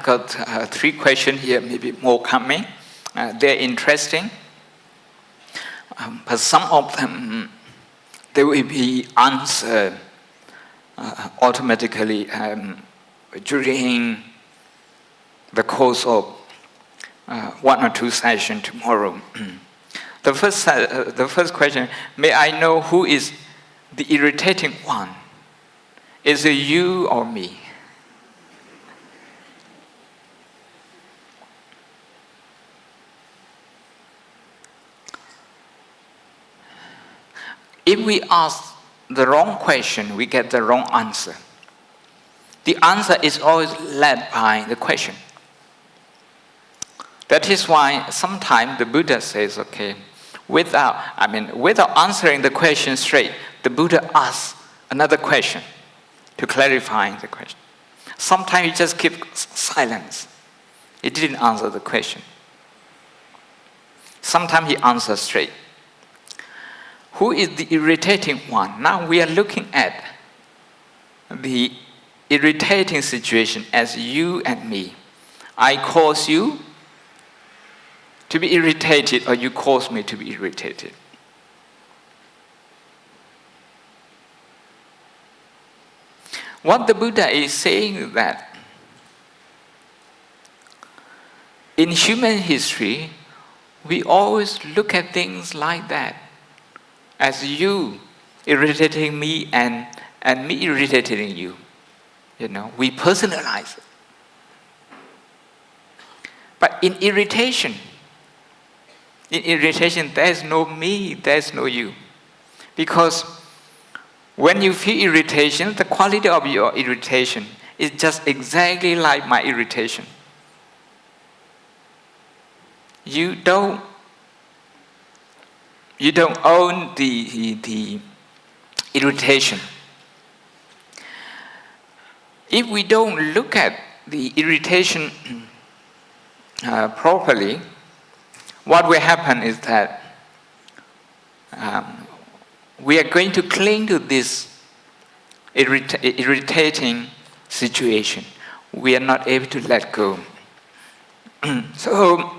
got 3 questions here, maybe more coming. They're interesting. But some of them, they will be answered automatically during the course of 1 or 2 sessions tomorrow. The first question, may I know who is the irritating one? Is it you or me? If we ask the wrong question, we get the wrong answer. The answer is always led by the question. That is why sometimes the Buddha says, okay, without answering the question straight, the Buddha asks another question to clarify the question. Sometimes he just keeps silence. He didn't answer the question. Sometimes he answers straight. Who is the irritating one? Now we are looking at the irritating situation as you and me. I cause you to be irritated, or you cause me to be irritated. What the Buddha is saying is that in human history, we always look at things like that. As you irritating me and me irritating you. We personalize it. But in irritation, there's no me, there's no you. Because when you feel irritation, the quality of your irritation is just exactly like my irritation. You don't own the irritation. If we don't look at the irritation properly, what will happen is that we are going to cling to this irritating situation. We are not able to let go. So,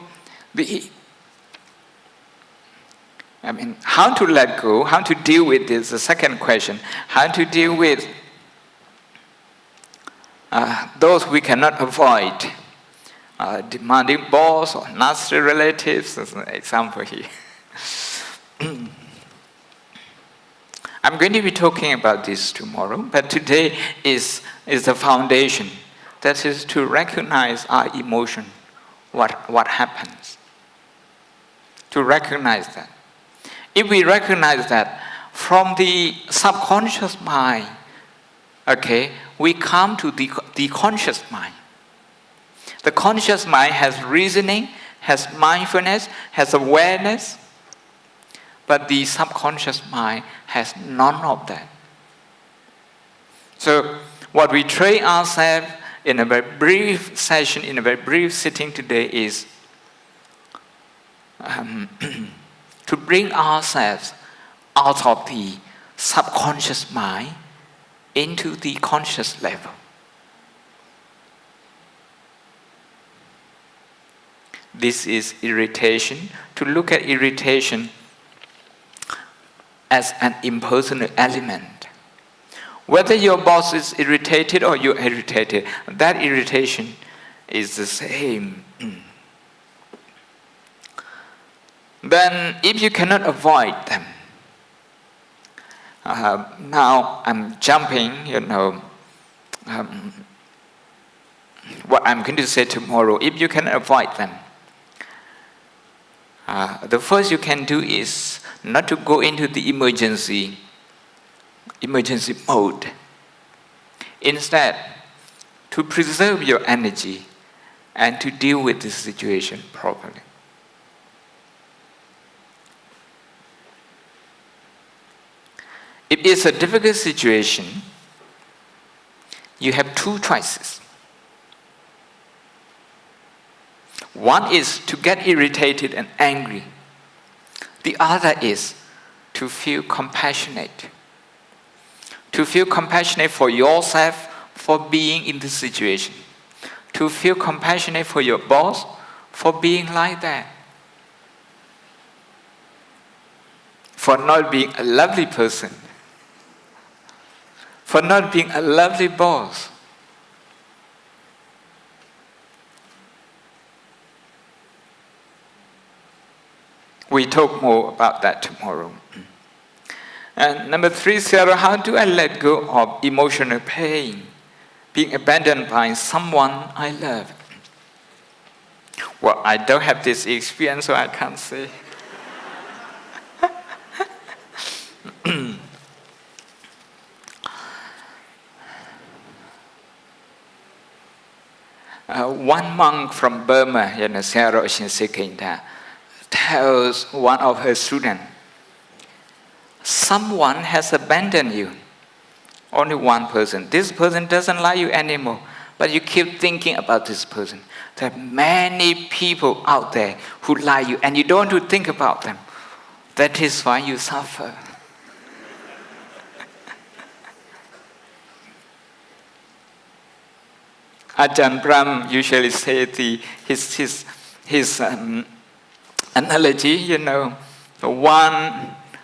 how to let go, how to deal with this, the second question. How to deal with those we cannot avoid. Demanding boss or nasty relatives, as an example here. I'm going to be talking about this tomorrow, but today is the foundation. That is to recognize our emotion, what happens. To recognize that. If we recognize that from the subconscious mind, okay, we come to the conscious mind. The conscious mind has reasoning, has mindfulness, has awareness, but the subconscious mind has none of that. So what we train ourselves in a very brief session, in a very brief sitting today is to bring ourselves out of the subconscious mind into the conscious level. This is irritation. To look at irritation as an impersonal element. Whether your boss is irritated or you're irritated, that irritation is the same. Then, if you cannot avoid them, now I'm jumping, what I'm going to say tomorrow. If you cannot avoid them, the first you can do is not to go into the emergency mode. Instead, to preserve your energy and to deal with this situation properly. If it's a difficult situation, you have 2 choices. One is to get irritated and angry. The other is to feel compassionate. To feel compassionate for yourself for being in this situation. to feel compassionate for your boss for being like that, for not being a lovely person, for not being a lovely boss. We talk more about that tomorrow. And number 3, Sarah, how do I let go of emotional pain, being abandoned by someone I love? Well, I don't have this experience, so I can't say. One monk from Burma, Sarah Shinsekinta, tells one of her students, someone has abandoned you. Only one person. This person doesn't like you anymore, but you keep thinking about this person. There are many people out there who like you, and you don't want to think about them. That is why you suffer. Ajahn Brahm usually says his analogy,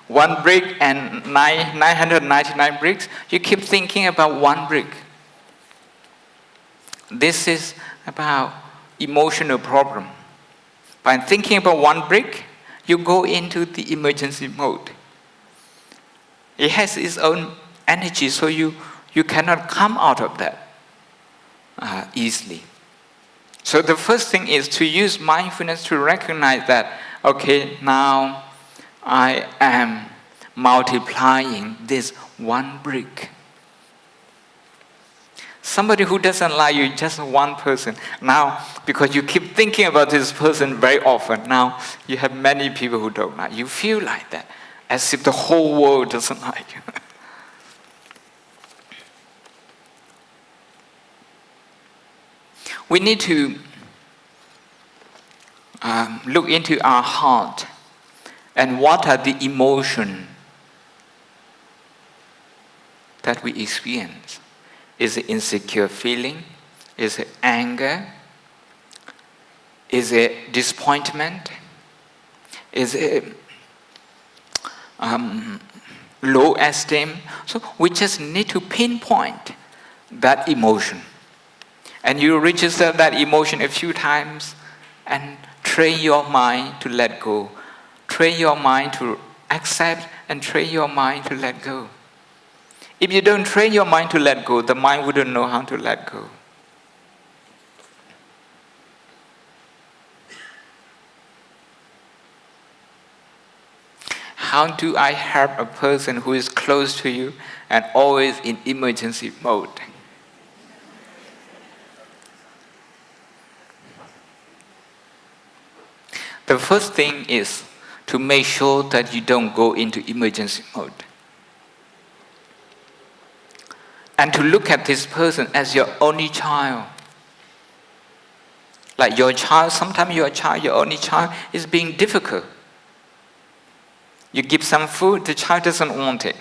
one brick and 999 bricks, you keep thinking about one brick. This is about emotional problem. By thinking about one brick, you go into the emergency mode. It has its own energy, so you cannot come out of that easily. So the first thing is to use mindfulness to recognize that, okay, now I am multiplying this one brick. Somebody who doesn't like you, just one person. Now, because you keep thinking about this person very often, now you have many people who don't like you. You feel like that, as if the whole world doesn't like you. We need to look into our heart and what are the emotions that we experience. Is it insecure feeling? Is it anger? Is it disappointment? Is it low esteem? So we just need to pinpoint that emotion. And you register that emotion a few times and train your mind to let go. Train your mind to accept and train your mind to let go. If you don't train your mind to let go, the mind wouldn't know how to let go. How do I help a person who is close to you and always in emergency mode? The first thing is to make sure that you don't go into emergency mode. And to look at this person as your only child. Like your child, sometimes your only child, is being difficult. You give some food, the child doesn't want it.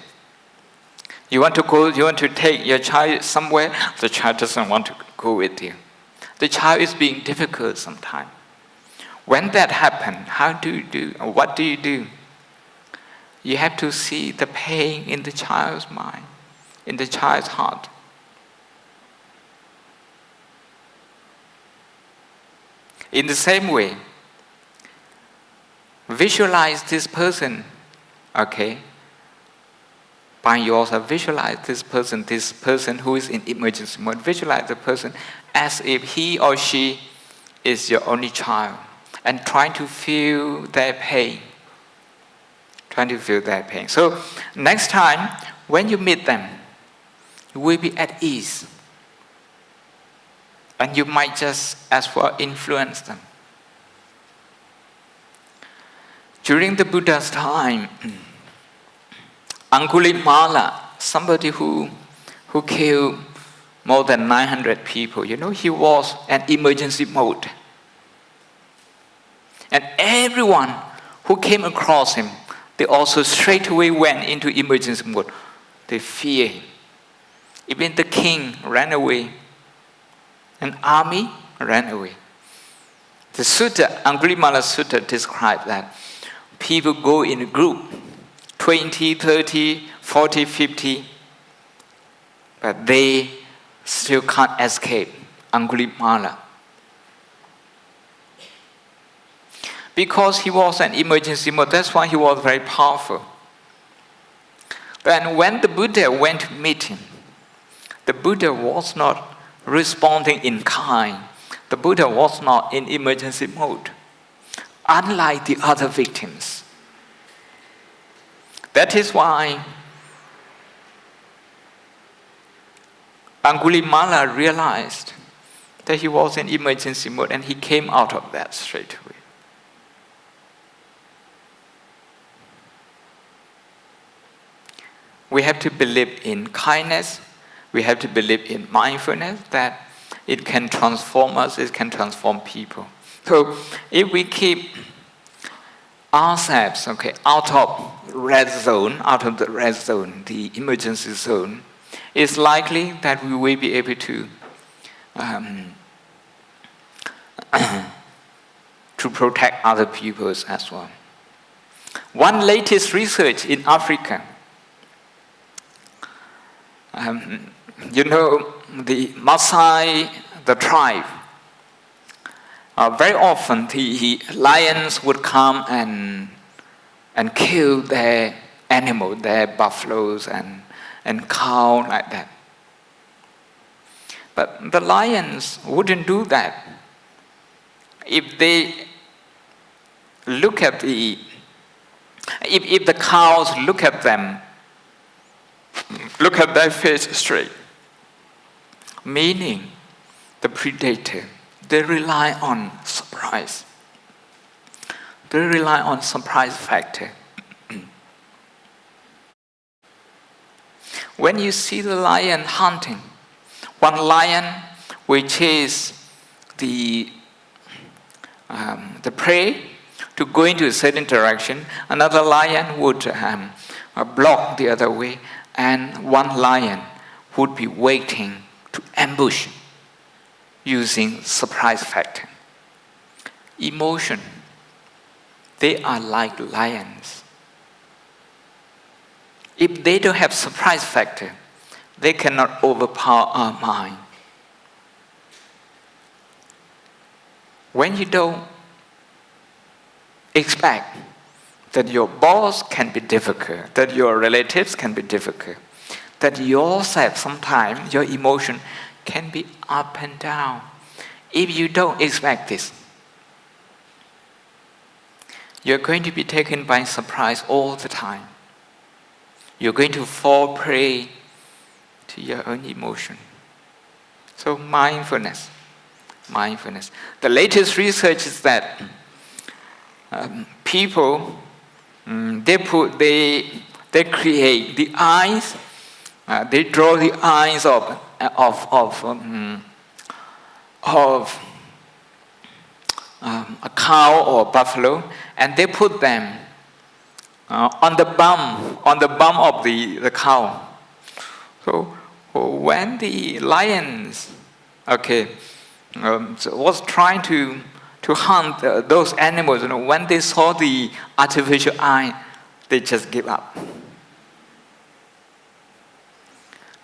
You want to take your child somewhere, the child doesn't want to go with you. The child is being difficult sometimes. When that happens, what do you do? You have to see the pain in the child's mind, in the child's heart. In the same way, visualize this person, okay? By yourself, visualize this person who is in emergency mode. Visualize the person as if he or she is your only child. And trying to feel their pain. So next time, when you meet them, you will be at ease. And you might just, as for influence them. During the Buddha's time, Angulimala, somebody who killed more than 900 people, he was in emergency mode. And everyone who came across him, they also straight away went into emergency mode. They fear him. Even the king ran away. An army ran away. The Sutta, Angulimala Sutta, describes that people go in a group, 20, 30, 40, 50, but they still can't escape Angulimala. Because he was an emergency mode, that's why he was very powerful. Then when the Buddha went to meet him, the Buddha was not responding in kind. The Buddha was not in emergency mode, unlike the other victims. That is why Angulimala realized that he was in emergency mode and he came out of that straight away. We have to believe in kindness. We have to believe in mindfulness, that it can transform us, it can transform people. So if we keep ourselves out of the red zone, the emergency zone, it's likely that we will be able to to protect other people as well. One latest research in Africa, the Maasai, the tribe, very often the lions would come and kill their animals, their buffaloes and cow like that. But the lions wouldn't do that. If they look at if the cows look at them, look at their face straight, meaning the predator, they rely on surprise. They rely on surprise factor. When you see the lion hunting, one lion will chase the prey to go into a certain direction, another lion would block the other way, and one lion would be waiting to ambush using surprise factor. Emotion, they are like lions. If they don't have surprise factor, they cannot overpower our mind. When you don't expect that your boss can be difficult, that your relatives can be difficult, that yourself sometimes, your emotion can be up and down. If you don't expect this, you're going to be taken by surprise all the time. You're going to fall prey to your own emotion. So mindfulness. The latest research is that people, they create the eyes, they draw the eyes of a cow or buffalo, and they put them on the bum of the cow. So when the lions, was trying to hunt those animals, when they saw the artificial eye, they just give up.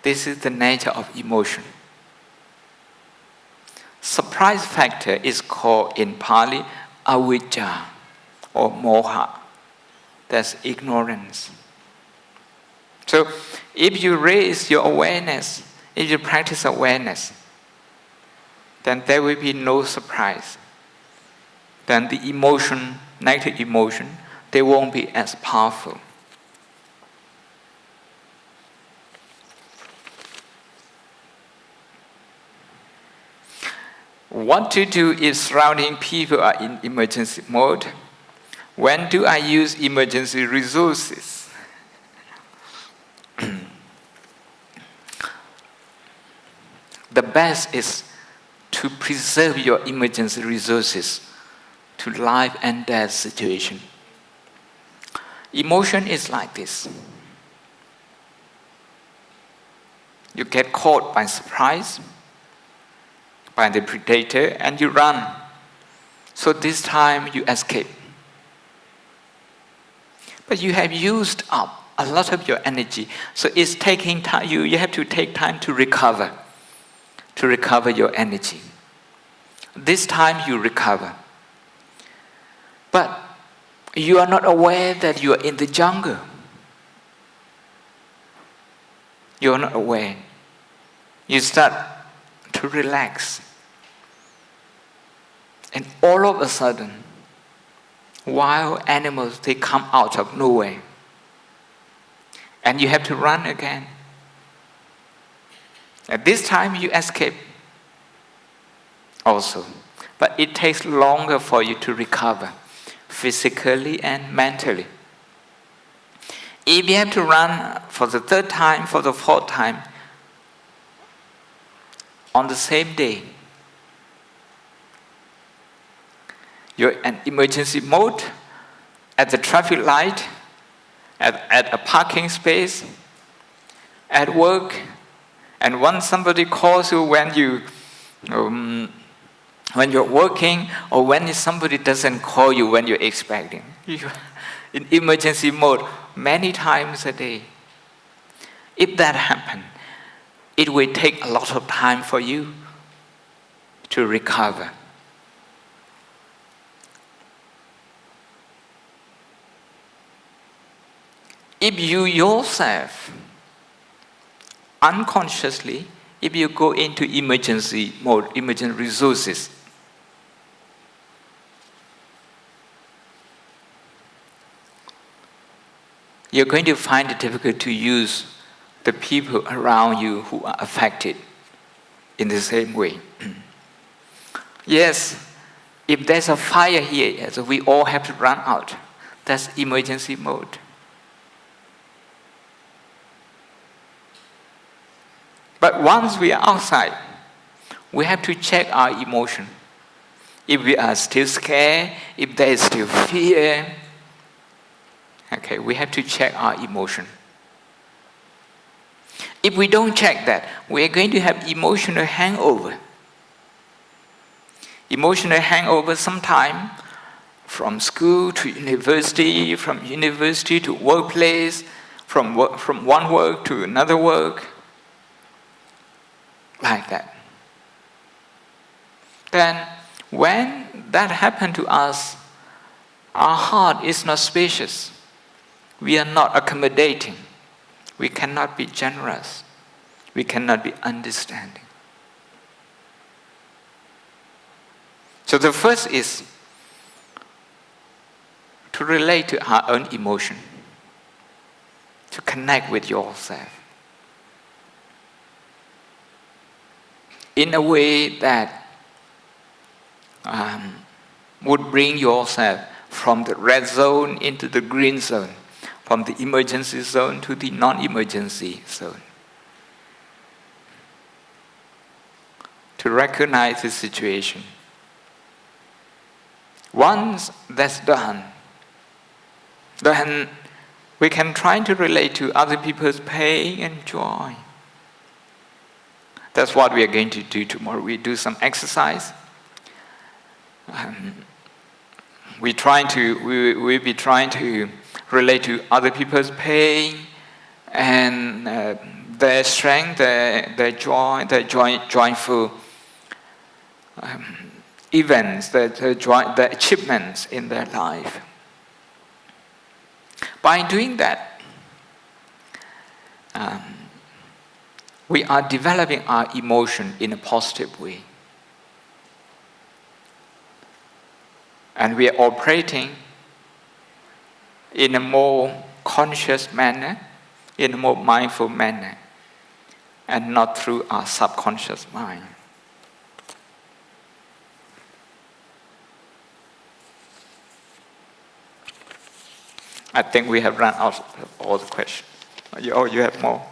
This is the nature of emotion. Surprise factor is called in Pali avijja or moha. That's ignorance. So if you raise your awareness, if you practice awareness, then there will be no surprise. Then the emotion, negative emotion, they won't be as powerful. What to do if surrounding people are in emergency mode? When do I use emergency resources? The best is to preserve your emergency resources to life and death situation. Emotion is like this. You get caught by surprise, by the predator and you run. So this time you escape. But you have used up a lot of your energy. So it's taking time. You have to take time to recover your energy. This time you recover. But you are not aware that you are in the jungle. You are not aware. You start to relax. And all of a sudden, wild animals, they come out of nowhere. And you have to run again. At this time, you escape also. But it takes longer for you to recover, physically and mentally. If you have to run for the third time, for the fourth time, on the same day, you're in emergency mode, at the traffic light, at a parking space, at work, and once somebody calls you when you're working, or when somebody doesn't call you when you're expecting. You're in emergency mode many times a day. If that happens, it will take a lot of time for you to recover. If you yourself, unconsciously, if you go into emergency mode, emergency resources, you're going to find it difficult to use the people around you who are affected in the same way. Yes, if there's a fire here, so we all have to run out. That's emergency mode. But once we are outside, we have to check our emotion. If we are still scared, if there is still fear, okay, we have to check our emotion. If we don't check that, we are going to have emotional hangover. Emotional hangover sometime from school to university, from university to workplace, from one work to another work, like that. Then when that happened to us, our heart is not spacious. We are not accommodating. We cannot be generous. We cannot be understanding. So the first is to relate to our own emotion, to connect with yourself in a way that would bring yourself from the red zone into the green zone, from the emergency zone to the non-emergency zone. To recognize the situation. Once that's done, then we can try to relate to other people's pain and joy. That's what we are going to do tomorrow. We do some exercise. We'll be trying to relate to other people's pain and their strength, their joy, their joyful events, their achievements in their life. By doing that, we are developing our emotion in a positive way. And we are operating in a more conscious manner, in a more mindful manner, and not through our subconscious mind. I think we have run out of all the questions. Oh, you have more?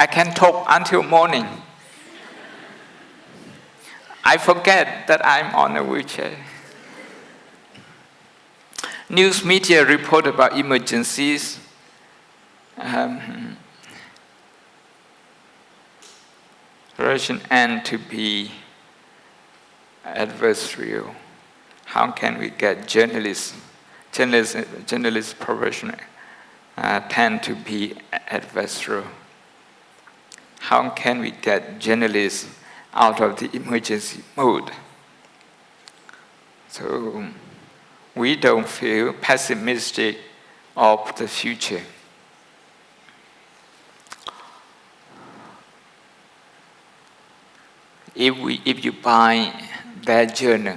I can talk until morning. I forget that I'm on a wheelchair. News media report about emergencies. profession and to be adversarial. How can we get journalist profession tend to be adversarial? How can we get journalists out of the emergency mode? So we don't feel pessimistic of the future. If you buy their journal,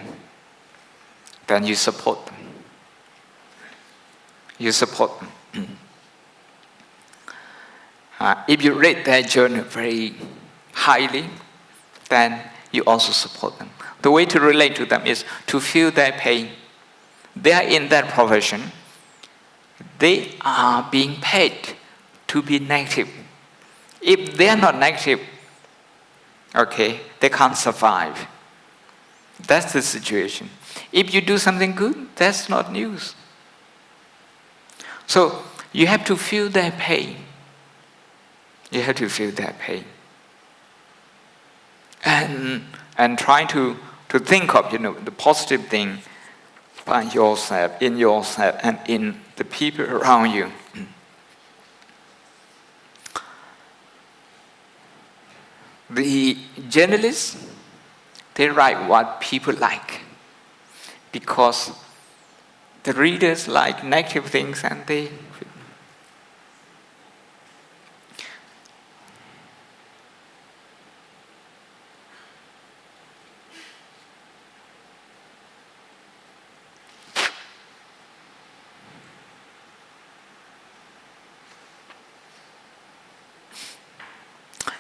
then you support them. You support them. If you rate their journal very highly, then you also support them. The way to relate to them is to feel their pain. They are in that profession. They are being paid to be negative. If they are not negative, they can't survive. That's the situation. If you do something good, that's not news. So you have to feel their pain. You have to feel their pain. And try to think of, the positive thing by yourself, in yourself, and in the people around you. The journalists, they write what people like, because the readers like negative things, and they...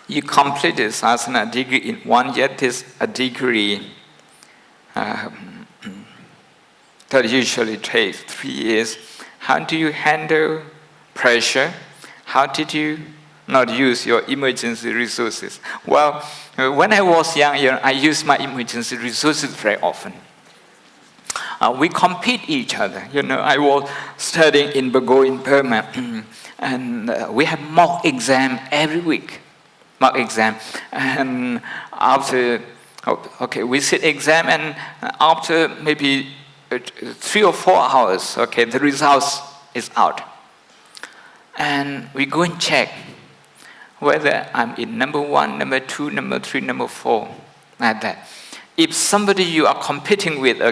You complete the sasana degree in 1 year. This a degree that usually takes 3 years. How do you handle pressure? How did you not use your emergency resources? Well, when I was younger, I used my emergency resources very often. We compete each other. I was studying in Bago in Burma, and we have mock exam every week. Mock exam, and after we sit exam, and after maybe 3 or 4 hours, the results is out, and we go and check whether I'm in number 1, number 2, number 3, number 4, like that. If somebody you are competing with,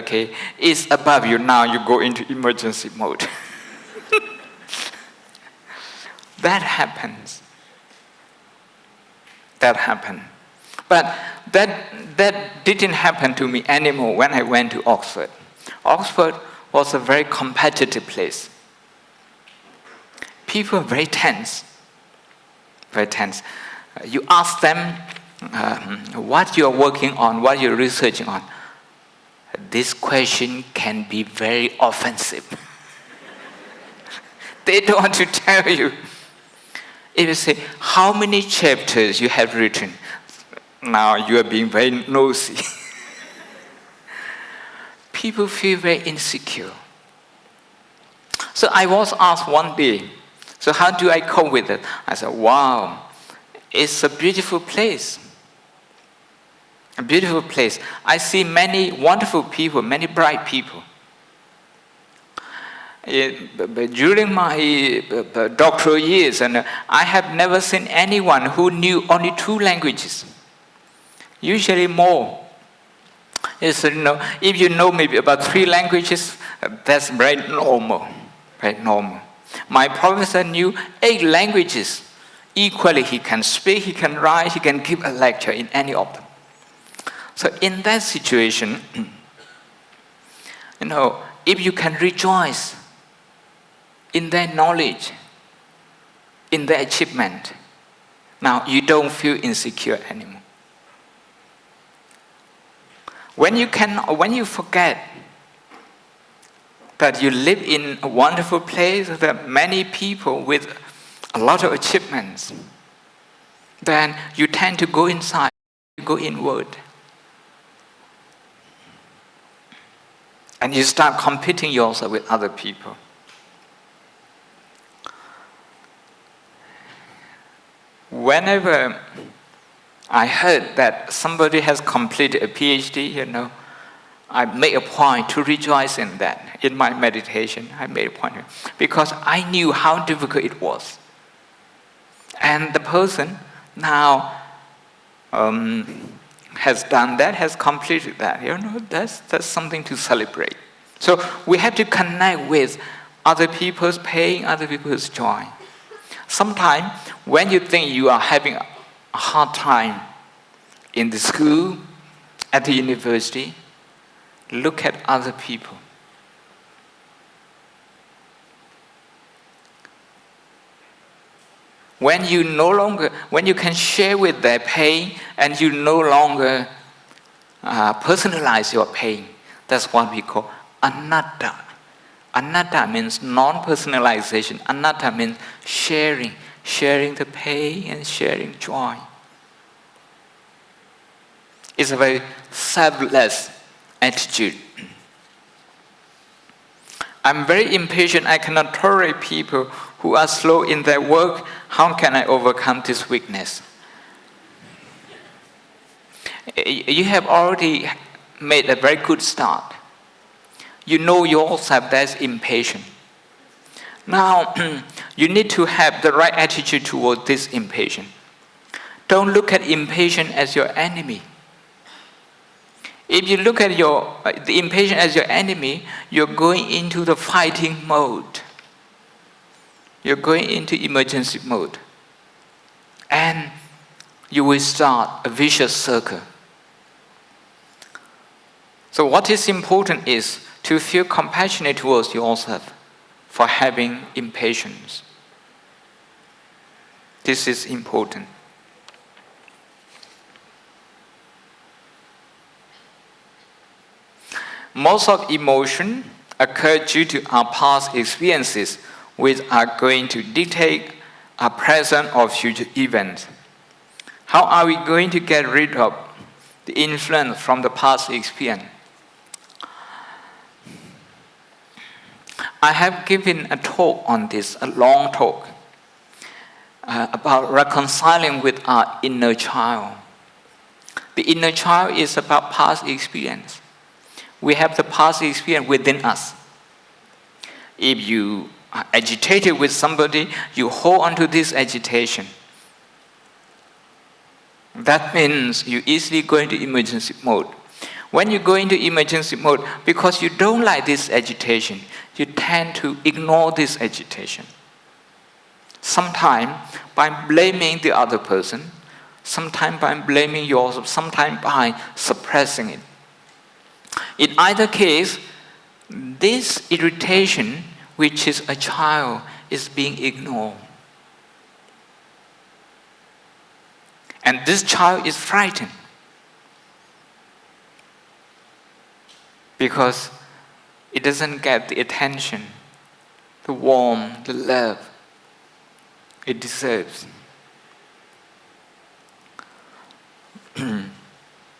is above you, now you go into emergency mode. That happens. That happened. But that didn't happen to me anymore when I went to Oxford. Oxford was a very competitive place. People are very tense. Very tense. You ask them what you're working on, what you're researching on. This question can be very offensive. They don't want to tell you. If you say, how many chapters you have written? Now you are being very nosy. People feel very insecure. So I was asked one day, so how do I cope with it? I said, wow, it's a beautiful place. A beautiful place. I see many wonderful people, many bright people. During my doctoral years, and I have never seen anyone who knew only 2 languages. Usually more. If you know maybe about 3 languages, that's very normal. Very normal. My professor knew 8 languages. Equally, he can speak, he can write, he can give a lecture in any of them. So in that situation, if you can rejoice in their knowledge, in their achievement, now you don't feel insecure anymore. When you forget that you live in a wonderful place, there are many people with a lot of achievements, then you tend to go inside, you go inward. And you start competing yourself with other people. Whenever I heard that somebody has completed a PhD, I make a point to rejoice in that. In my meditation, I made a point. Because I knew how difficult it was. And the person now has done that, has completed that. That's something to celebrate. So we have to connect with other people's pain, other people's joy. Sometimes when you think you are having a hard time in the school, at the university, look at other people. When you can share with their pain and you no longer personalize your pain, that's what we call anatta. Anatta means non-personalization. Anatta means sharing the pain and sharing joy. It's a very selfless attitude. I'm very impatient. I cannot tolerate people who are slow in their work. How can I overcome this weakness? You have already made a very good start. You know yourself that's impatient. Now, you need to have the right attitude toward this impatience. Don't look at impatience as your enemy. If you look at the impatient as your enemy, you're going into the fighting mode. You're going into emergency mode. And you will start a vicious circle. So what is important is to feel compassionate towards yourself for having impatience. This is important. Most of emotion occur due to our past experiences, which are going to dictate our present or future events. How are we going to get rid of the influence from the past experience? I have given a talk on this, a long talk, about reconciling with our inner child. The inner child is about past experience. We have the past experience within us. If you are agitated with somebody, you hold on to this agitation. That means you easily go into emergency mode. When you go into emergency mode, because you don't like this agitation, you tend to ignore this agitation. Sometimes by blaming the other person, sometimes by blaming yourself, sometimes by suppressing it. In either case, this irritation, which is a child, is being ignored. And this child is frightened because it doesn't get the attention, the warmth, the love it deserves.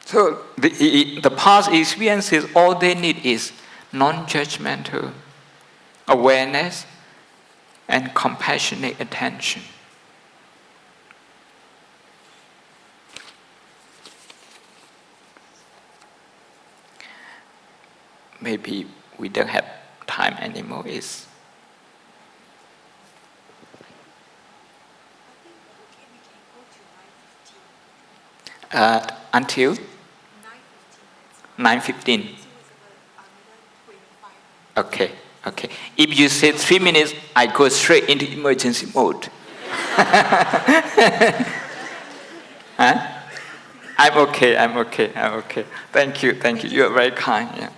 So the past experiences, all they need is non-judgmental awareness and compassionate attention. Maybe we don't have time anymore. Until 9:15. Okay. If you say 3 minutes, I go straight into emergency mode. Huh? I'm okay. Thank you. You are very kind. Yeah.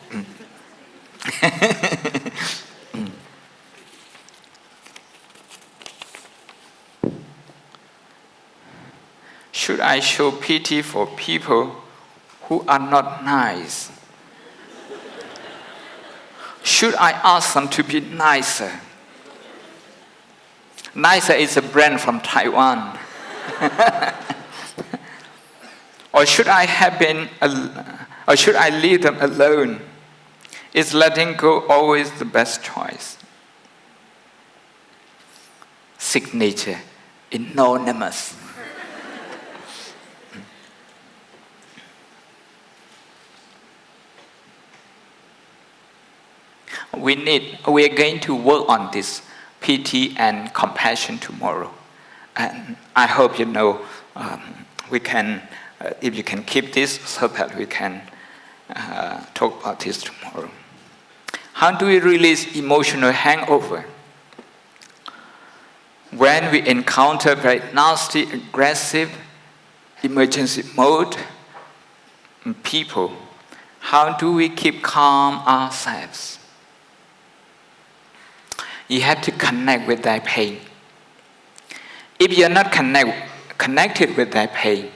Should I show pity for people who are not nice? Should I ask them to be nicer? Nicer is a brand from Taiwan. Or should I leave them alone? Is letting go always the best choice? Signature, anonymous. we are going to work on this pity and compassion tomorrow. And I hope we can, if you can keep this so that we can talk about this tomorrow. How do we release emotional hangover? When we encounter very nasty, aggressive, emergency mode people, how do we keep calm ourselves? You have to connect with that pain. If you are not connected with that pain,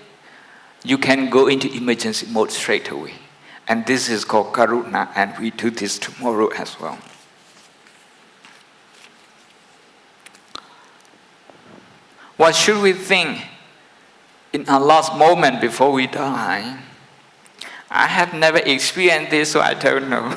you can go into emergency mode straight away. And this is called karuna, and we do this tomorrow as well. What should we think in our last moment before we die? I have never experienced this, so I don't know.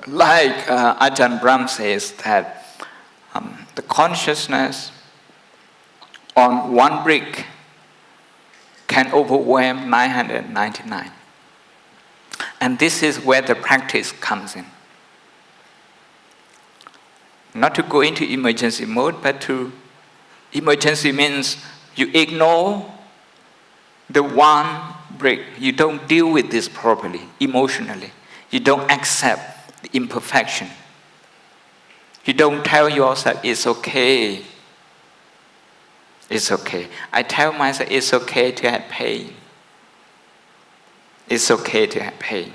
Like Ajahn Brahm says that the consciousness on one brick can overwhelm 999. And this is where the practice comes in. Not to go into emergency mode, but emergency means you ignore the one brick. You don't deal with this properly, emotionally. You don't accept the imperfection. You don't tell yourself, it's okay. It's okay. I tell myself, it's okay to have pain. It's okay to have pain.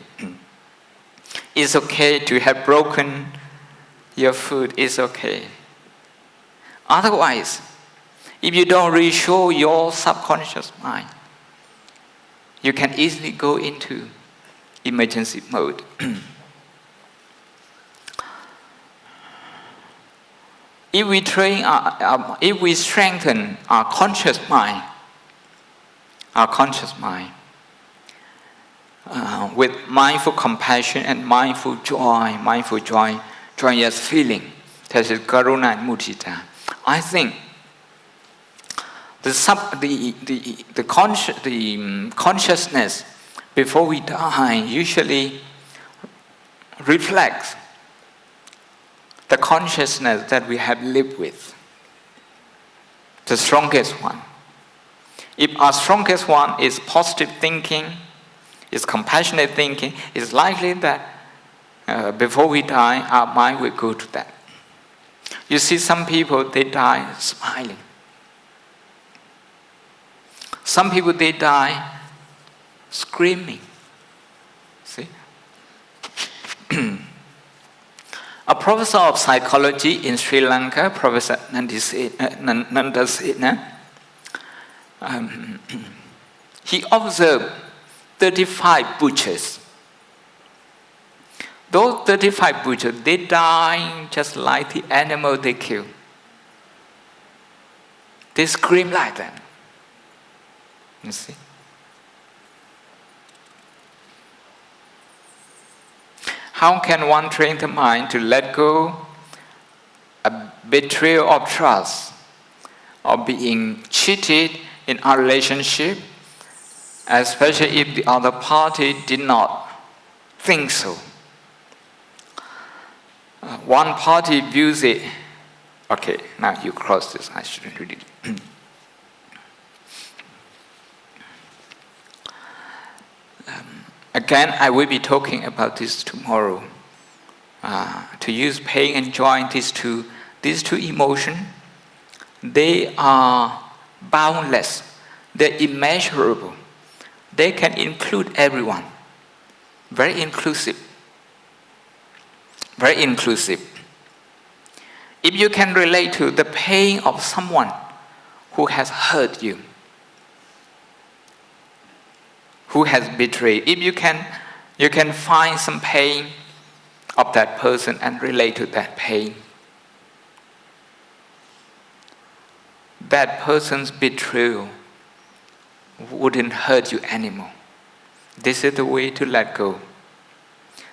It's okay to have broken your foot. It's okay. Otherwise, if you don't reassure your subconscious mind, you can easily go into emergency mode. If we strengthen our conscious mind, with mindful compassion and mindful joy, joyous feeling, that is karuna and mudita, I think the consciousness before we die usually reflects the consciousness that we have lived with, the strongest one. If our strongest one is positive thinking, is compassionate thinking, it's likely that before we die, our mind will go to that. You see some people, they die smiling. Some people, they die screaming. See? A professor of psychology in Sri Lanka, Professor Nandasena, he observed 35 butchers. Those 35 butchers, they die just like the animal they kill. They scream like that. You see? How can one train the mind to let go a betrayal of trust or being cheated in our relationship, especially if the other party did not think so? One party views it. Okay, now you cross this. I shouldn't read it. Again, I will be talking about this tomorrow. To use pain and joy, these two emotions, they are boundless. They're immeasurable. They can include everyone. Very inclusive. Very inclusive. If you can relate to the pain of someone who has hurt you, who has betrayed, if you can find some pain of that person and relate to that pain, that person's betrayal wouldn't hurt you anymore. This is the way to let go.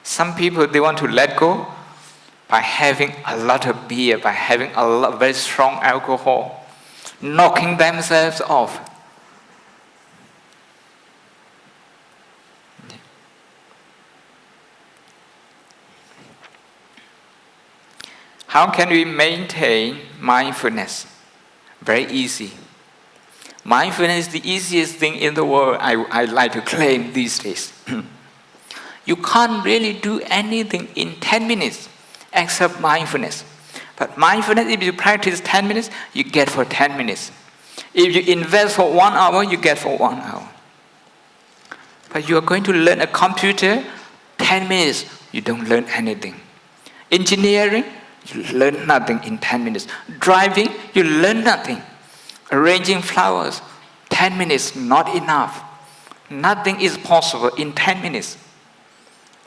Some people, they want to let go, by having a lot of beer, by having a lot, very strong alcohol, knocking themselves off. How can we maintain mindfulness? Very easy. Mindfulness is the easiest thing in the world, I like to claim these days. You can't really do anything in 10 minutes except mindfulness. But mindfulness, if you practice 10 minutes, you get for 10 minutes. If you invest for 1 hour, you get for 1 hour. But you are going to learn a computer, 10 minutes, you don't learn anything. Engineering, you learn nothing in 10 minutes. Driving, you learn nothing. Arranging flowers, 10 minutes, not enough. Nothing is possible in 10 minutes.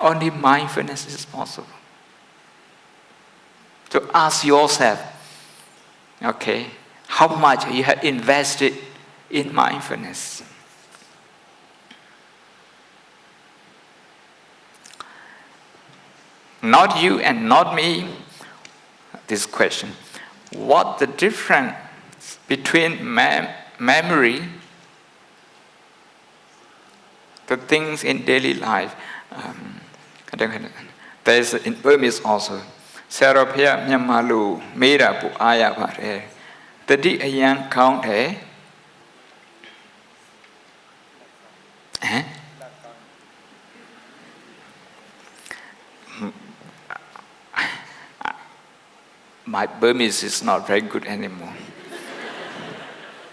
Only mindfulness is possible. So ask yourself, okay, how much you have invested in mindfulness? Not you and not me, this question. What the difference between memory, the things in daily life? There's in Burmese also. Sarapya Myamalu Mera Pu Aya Pare. Tadi Ayan count My Burmese is not very good anymore.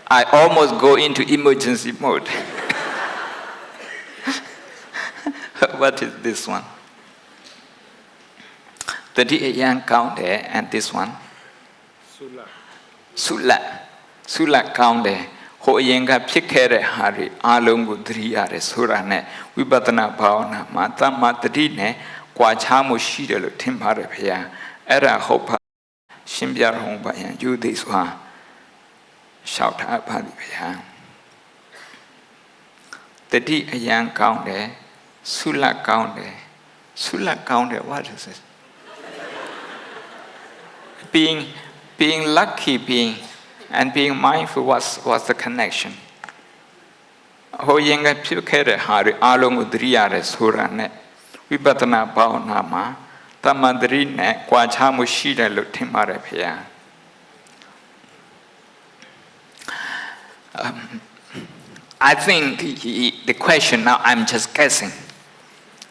I almost go into emergency mode. What is this one? The young count there, and this one? Sula count there. Ho yenga pikere hari alungu driyare surane vibatana bhavana mata matadine kwachamu shidelo timpare pya era hopa shimbya hongpa yan yu this one shout out pya Tadi a young count there. Sula count there. Sula count there, what is it? Being lucky, and being mindful, what's the connection? Ho yenga pikere hari along udriyare surane vibatana bhavana ma tamadrine kwachamu shida lutimare pya. I think the question now, I'm just guessing.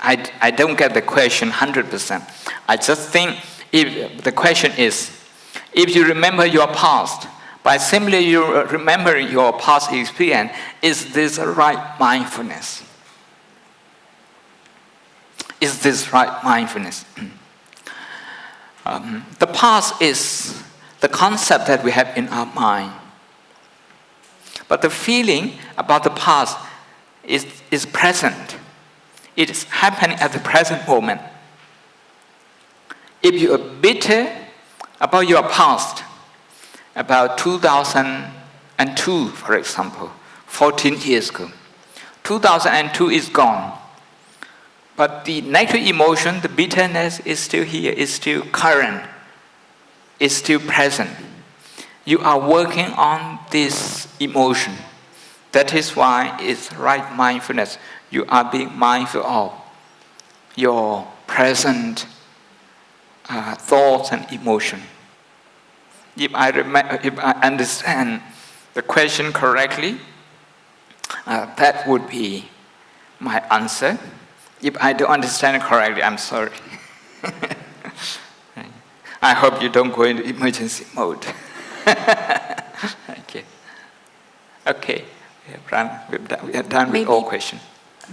I don't get the question 100%. I just think if the question is, if you remember your past, by simply you remembering your past experience, is this right mindfulness? Is this right mindfulness? The past is the concept that we have in our mind. But the feeling about the past is present. It is happening at the present moment. If you are bitter about your past, about 2002, for example, 14 years ago, 2002 is gone. But the negative emotion, the bitterness is still here, is still current, is still present. You are working on this emotion. That is why it's right mindfulness. You are being mindful of your present thoughts and emotion. If I understand the question correctly, that would be my answer. If I don't understand it correctly, I'm sorry. I hope you don't go into emergency mode. Okay. We are done with all questions.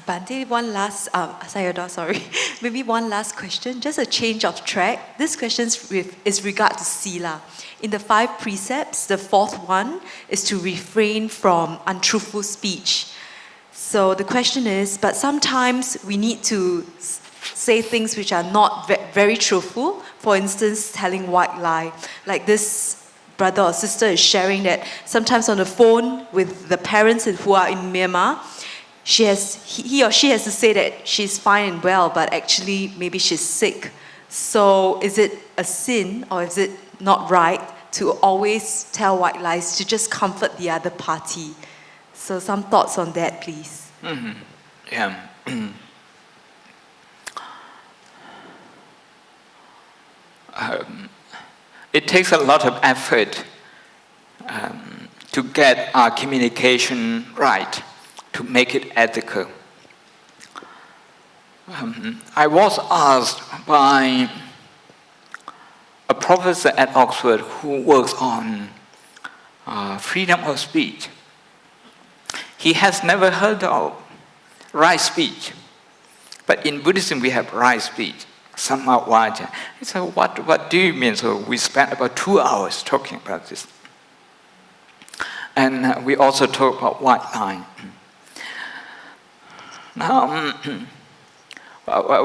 Bhante, one last, Sayadaw, sorry. Maybe one last question, just a change of track. This question is regard to Sila. In the 5 precepts, the 4th one is to refrain from untruthful speech. So the question is, but sometimes we need to say things which are not very truthful. For instance, telling white lie. Like this brother or sister is sharing that sometimes on the phone with the parents who are in Myanmar, he or she has to say that she's fine and well, but actually maybe she's sick. So is it a sin or is it not right to always tell white lies to just comfort the other party? So some thoughts on that, please. Mm-hmm. Yeah. It takes a lot of effort to get our communication right, to make it ethical. I was asked by a professor at Oxford who works on freedom of speech. He has never heard of right speech. But in Buddhism, we have right speech, samma vaca. He said, what do you mean? So we spent about 2 hours talking about this. And we also talk about white line. Now,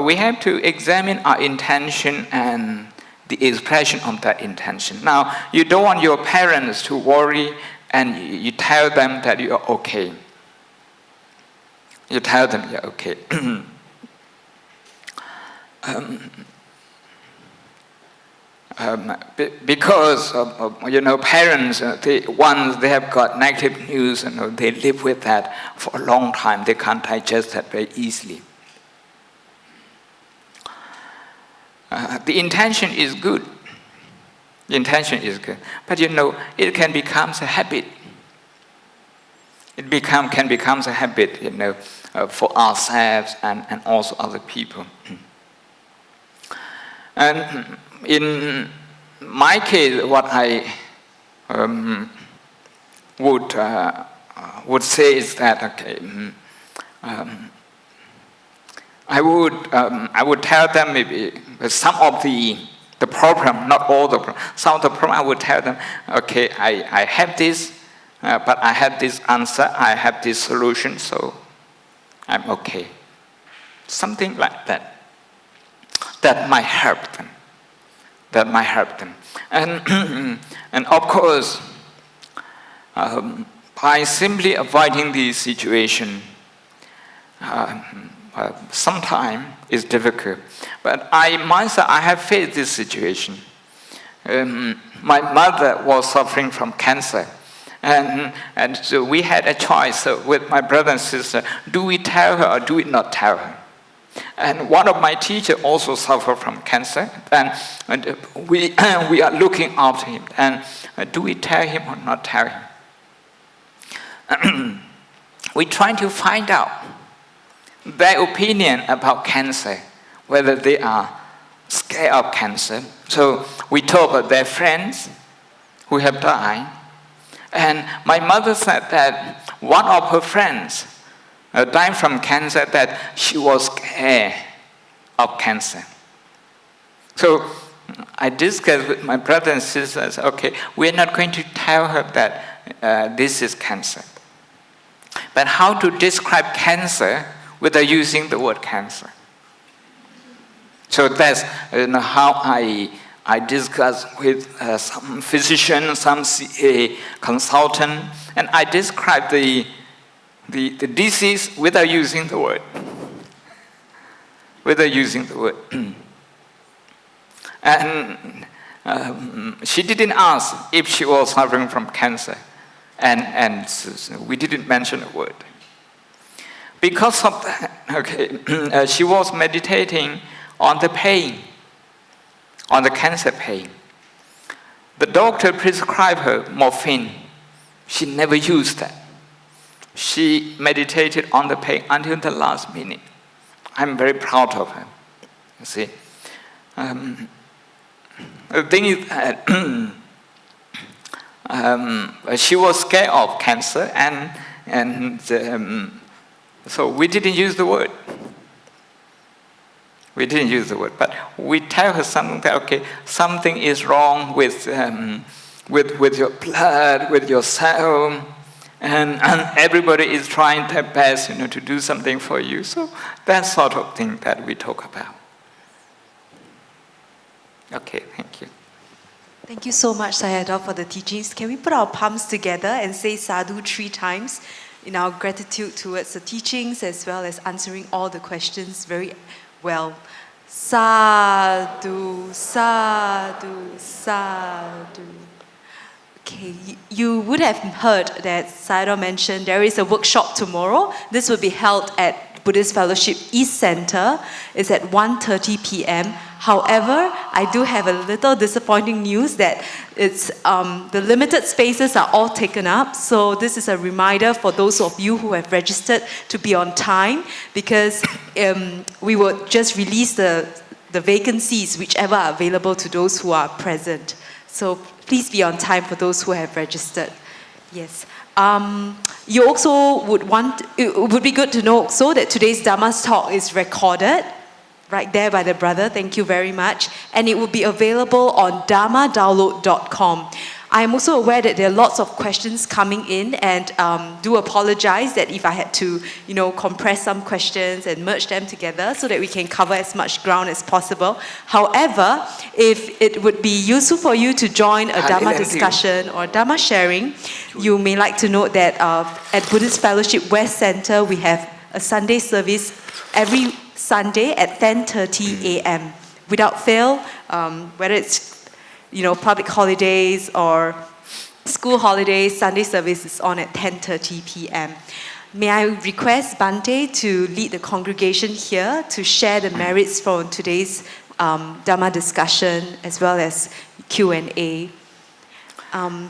we have to examine our intention and the expression of that intention. Now, you don't want your parents to worry and you tell them that you're okay. You tell them you're okay. Because parents, once they have got negative news, they live with that for a long time. They can't digest that very easily. The intention is good. The intention is good, but it can become a habit. It can become a habit, for ourselves and also other people. And in my case, what I would say is that I would tell them maybe some of the problem, not all the problem. Some of the problem I would tell them, okay, I have this, but I have this answer, I have this solution, so I'm okay. Something like that. That might help them. That might help them. And of course, by simply avoiding the situation, sometimes it's difficult. But I have faced this situation. My mother was suffering from cancer. And so we had a choice with my brother and sister, do we tell her or do we not tell her? And one of my teachers also suffered from cancer, and we are looking after him. And do we tell him or not tell him? We're trying to find out their opinion about cancer, whether they are scared of cancer. So we talk about their friends who have died. And my mother said that one of her friends died from cancer, that she was scared of cancer. So I discussed with my brother and sisters, okay, we're not going to tell her that this is cancer. But how to describe cancer without using the word cancer? So that's how I discussed with some physician, some CA consultant, and I described the disease without using the word. Without using the word. And she didn't ask if she was suffering from cancer. And we didn't mention a word. Because of that, she was meditating on the pain, on the cancer pain. The doctor prescribed her morphine. She never used that. She meditated on the pain until the last minute. I'm very proud of her. You see, the thing is that she was scared of cancer, and so we didn't use the word. We didn't use the word, but we tell her something that, okay, something is wrong with your blood, with your cell. And everybody is trying their best, to do something for you. So that sort of thing that we talk about. Okay, thank you. Thank you so much, Sayadaw, for the teachings. Can we put our palms together and say sadhu 3 times in our gratitude towards the teachings as well as answering all the questions very well. Sadhu, sadhu, sadhu. Okay, you would have heard that Sayadaw mentioned there is a workshop tomorrow. This will be held at Buddhist Fellowship East Center. It's at 1:30 p.m. However, I do have a little disappointing news that it's the limited spaces are all taken up. So this is a reminder for those of you who have registered to be on time, because we will just release the vacancies, whichever are available to those who are present. So please be on time for those who have registered. Yes. You also it would be good to know also that today's Dhamma's talk is recorded right there by the brother. Thank you very much. And it will be available on dhammadownload.com. I am also aware that there are lots of questions coming in, and do apologize that if I had to, compress some questions and merge them together so that we can cover as much ground as possible. However, if it would be useful for you to join a Dhamma discussion or Dhamma sharing, you may like to note that at Buddhist Fellowship West Center, we have a Sunday service every Sunday at 10:30 a.m. Without fail, whether it's public holidays or school holidays, Sunday service is on at 10:30 p.m. May I request Bante to lead the congregation here to share the merits from today's Dhamma discussion as well as Q&A.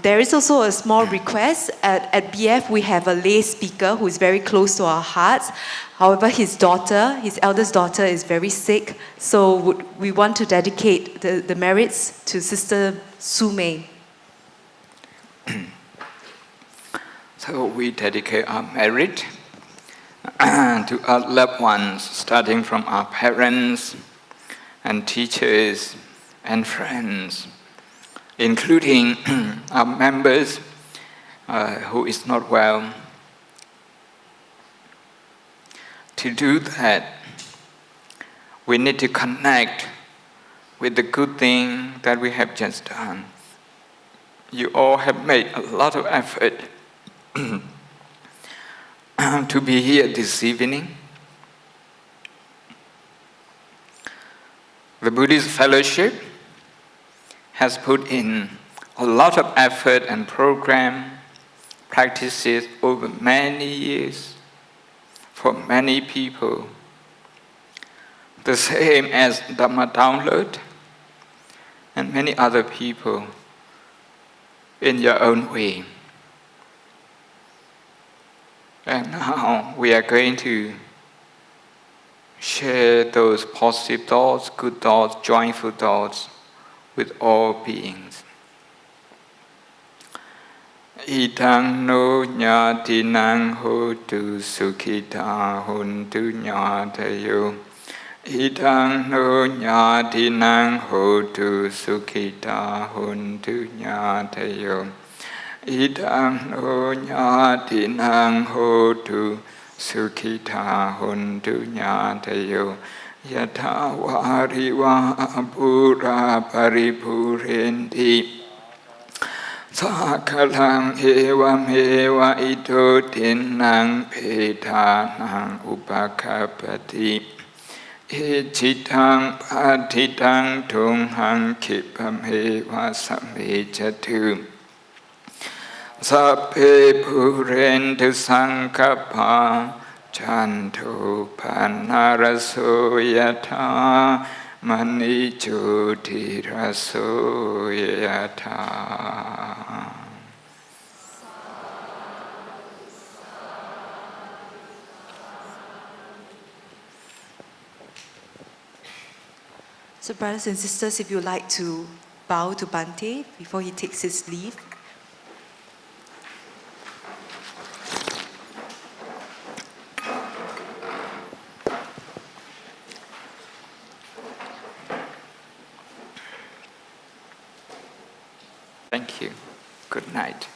There is also a small request. At BF, we have a lay speaker who is very close to our hearts. However, his eldest daughter, is very sick. So we want to dedicate the merits to Sister Su Mei. So we dedicate our merit to our loved ones, starting from our parents and teachers and friends, including our members who is not well. To do that, we need to connect with the good thing that we have just done. You all have made a lot of effort to be here this evening. The Buddhist Fellowship has put in a lot of effort and program practices over many years for many people. The same as Dhamma Download and many other people in your own way. And now we are going to share those positive thoughts, good thoughts, joyful thoughts with all beings. Idang no nyatinang hotu sukhita huntu nyatayo. Idang no nyatinang hotu sukhita huntu nyatayo. Idang no nyatinang hotu sukhita huntu nyatayo. Yatha variva apura paripurenti. Sakalang evam eva ito tinang petanang upakapati. Echitang patitang tunghang kipam eva samejatu. Sape purentu sankapa chanto panaraso yata. Mani joti raso yata. So brothers and sisters, if you would like to bow to Bante before he takes his leave. Thank you. Good night.